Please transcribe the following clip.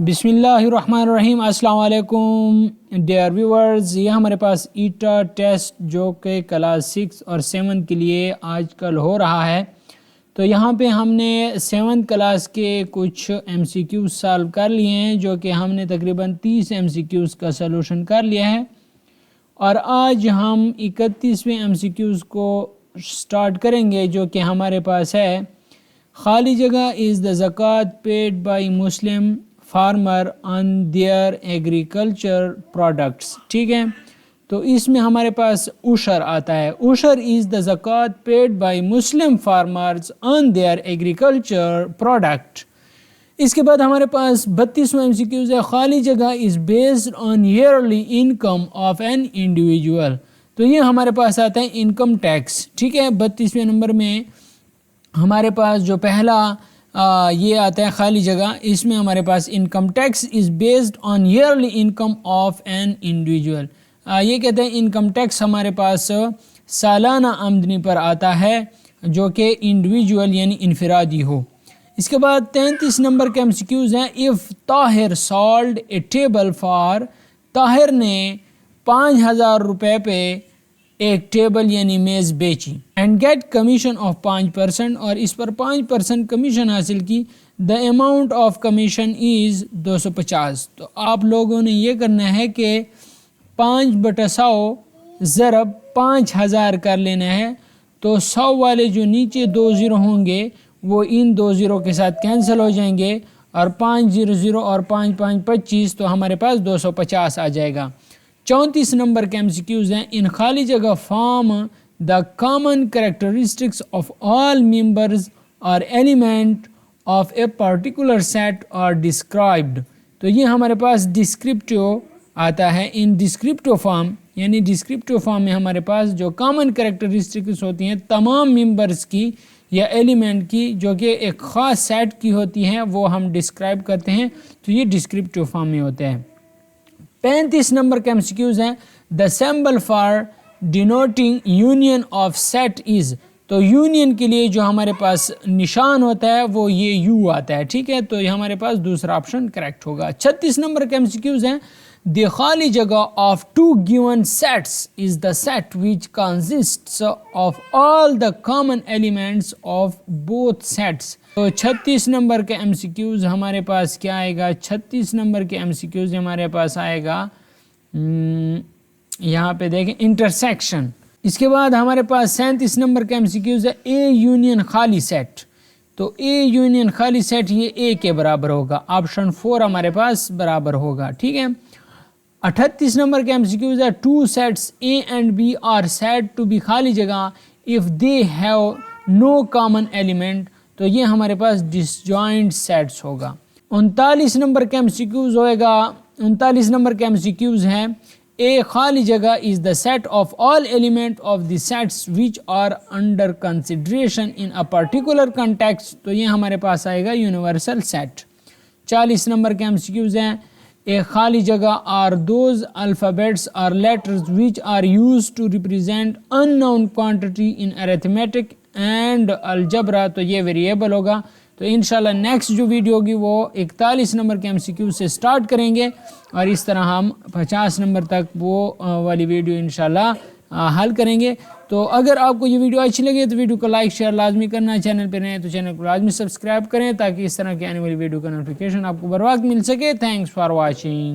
بسم اللہ الرحمن الرحیم۔ السلام علیکم ڈیئر ویورز، یہ ہمارے پاس ایٹا ٹیسٹ جو کہ کلاس 6 اور 7 کے لیے آج کل ہو رہا ہے، تو یہاں پہ ہم نے 7 کلاس کے کچھ ایم سی کیوز سالو کر لیے ہیں، جو کہ ہم نے تقریباً 30 ایم سی کیوز کا سلوشن کر لیا ہے، اور آج ہم 31ویں ایم سی کیوز کو سٹارٹ کریں گے، جو کہ ہمارے پاس ہے خالی جگہ از دا زکوٰۃ paid by Muslim farmer on their agriculture products. ٹھیک ہے، تو اس میں ہمارے پاس عشر آتا ہے۔ عشر از دا زکوٰۃ paid by Muslim farmers on their agriculture product. اس کے بعد ہمارے پاس 32واں ایم سی کیوز ہے، خالی جگہ is based on yearly income of an individual. تو یہ ہمارے پاس آتا ہے انکم ٹیکس۔ ٹھیک ہے، 32ویں نمبر میں ہمارے پاس جو پہلا یہ آتا ہے خالی جگہ، اس میں ہمارے پاس income tax is based on yearly income of an individual. یہ کہتے ہیں انکم ٹیکس ہمارے پاس سالانہ آمدنی پر آتا ہے جو کہ انڈیویجول یعنی انفرادی ہو۔ اس کے بعد 33 نمبر کے ایم سی کیوز ہیں، if Tahir sold a table for, Tahir نے 5000 روپے پہ ایک ٹیبل یعنی میز بیچی، اینڈ گیٹ کمیشن آف 5%، اور اس پر 5% کمیشن حاصل کی، دا اماؤنٹ آف کمیشن از 250۔ تو آپ لوگوں نے یہ کرنا ہے کہ 5/100 ضرب 5000 کر لینا ہے، تو 100 والے جو نیچے 2 زیرو ہوں گے وہ ان 2 زیرو کے ساتھ کینسل ہو جائیں گے، اور 500 اور 5 5 25، تو ہمارے پاس 250 آ جائے گا۔ 34 نمبر کے ایم سی کیوز ہیں، ان خالی جگہ form the common characteristics of all members اور element of a particular set are described. تو یہ ہمارے پاس ڈسکرپٹیو آتا ہے، ان ڈسکرپٹیو فارم، یعنی ڈسکرپٹیو فارم میں ہمارے پاس جو کامن کریکٹرسٹکس ہوتی ہیں تمام ممبرز کی یا ایلیمنٹ کی، جو کہ ایک خاص سیٹ کی ہوتی ہیں، وہ ہم ڈسکرائب کرتے ہیں، تو یہ ڈسکرپٹیو فارم میں ہوتے ہیں۔ 35 نمبر کے ایم سی کیوز ہیں، the symbol for denoting union of set is, تو یونین کے لیے جو ہمارے پاس نشان ہوتا ہے وہ یہ یو آتا ہے۔ ٹھیک ہے، تو یہ ہمارے پاس دوسرا آپشن کریکٹ ہوگا۔ 36 نمبر کے ایم سی کیوز ہیں، دی خالی جگہ of two given sets is the set which consists of all the common elements of both sets. تو 36 نمبر کے ایم سی کیوز ہمارے پاس کیا آئے گا؟ 36 نمبر کے ایم سی کیوز ہمارے پاس آئے گا، یہاں پہ دیکھیں انٹرسیکشن۔ اس کے بعد ہمارے پاس 37 نمبر کا ایم سی کیوز ہے، اے یونین خالی سیٹ۔ تو اے یونین خالی سیٹ یہ اے کے برابر ہوگا، آپشن 4 ہمارے پاس برابر ہوگا۔ ٹھیک ہے، 38 نمبر کا ایم سی کیوز ہے، two sets A and B are said to be خالی جگہ if they have no common element, تو یہ ہمارے پاس ڈسجوائنٹ سیٹس ہوگا۔ 39 نمبر کا ایم سی کیوز ہوئے گا، 39 نمبر کا ایم سی کیوز ہے، اے خالی جگہ is the set of all element of the sets which are under consideration in a particular context, تو یہ ہمارے پاس آئے گا یونیورسل سیٹ۔ 40 نمبر کے ایم سی کیوز ہیں، اے خالی جگہ آر دوز الفابیٹس اور letters which are used to represent unknown quantity in arithmetic and algebra, تو یہ ویریبل ہوگا۔ تو انشاءاللہ نیکسٹ جو ویڈیو ہوگی وہ 41 نمبر کے ایم سی کیو سے سٹارٹ کریں گے، اور اس طرح ہم 50 نمبر تک وہ والی ویڈیو انشاءاللہ حل کریں گے۔ تو اگر آپ کو یہ ویڈیو اچھی لگے تو ویڈیو کو لائک شیئر لازمی کرنا، چینل پہ رہیں تو چینل کو لازمی سبسکرائب کریں، تاکہ اس طرح کی آنے والی ویڈیو کا نوٹیفیکیشن آپ کو بر وقت مل سکے۔ Thanks for watching.